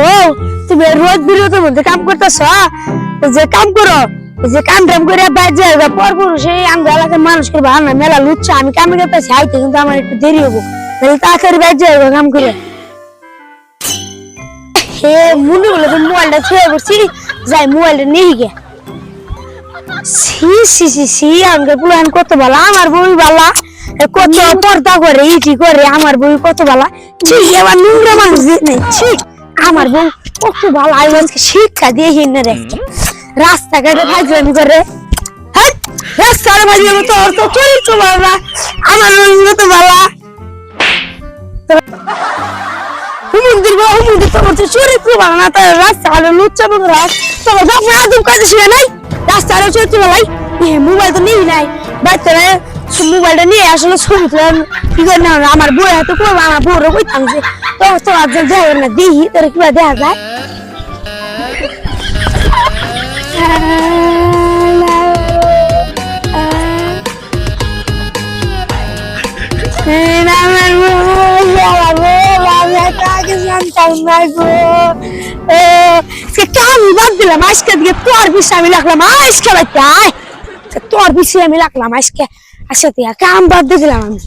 ও তুমি রোজ বিরতির মধ্যে কাম করতেছ, যে কাম করো, যে কাম টাম করে বাইরে যাবে পর পুরুষে আমরা এলাকার মানুষকে ভালো না মেলা লুচ্ছা। আমি কামে করতেছি আইতে, কিন্তু আমার একটু দেরি হবো, তাহলে তাড়াতাড়ি বাইরে যাবে কাম করে। হে মনে হলো তো মোবাইলটা ছুঁয়ে করছি, যাই মোবাইলটা নিয়ে গে। সি সি সি সি আমাকে পুলান কত ভালো, আমার বই ভালা, কত পর্দা করে ইটি করে, আমার বই কত ভালা। ঠিক এবার নোংরা মানুষ নেই, ঠিক আমার বউ কত ভালো। আমি আজকে শিক্ষা দিয়ে হিনে রে রাস্তাঘাটে ফাজলামি করে, হ্যাঁ রাস্তার ফাজলামি তোর তো চরিত্র ভালো না, আমার বই কত ভালা। হুমুন্দির বা হুমুন্দির তোমার তো চরিত্র ভালো না, তার রাস্তাঘাটে লুচ্চা বন্ধুরা তোমার বাপ মা আদম কাজে শিখে নাই, রাস্তাঘাটে চরিত্র ভালাই। মোবাইল তো নিবি নাই, বাচ্চারা মোবাইলটা নিয়ে আসলে ছবি তুলে কি করে না, আমার বই হাতে করবো, আমার বউরে কইতাম যে তো আজ যাই না দেখি তোর কিবা দেখা যায়। কাম বাদ দিলাম আজকে দিকে, তোর পিছিয়ে আমি লাগলাম আজকে, তোর পিছিয়ে আমি লাগলাম আজকে, আচ্ছা কাম বাদ দিয়ে দিলাম আমি।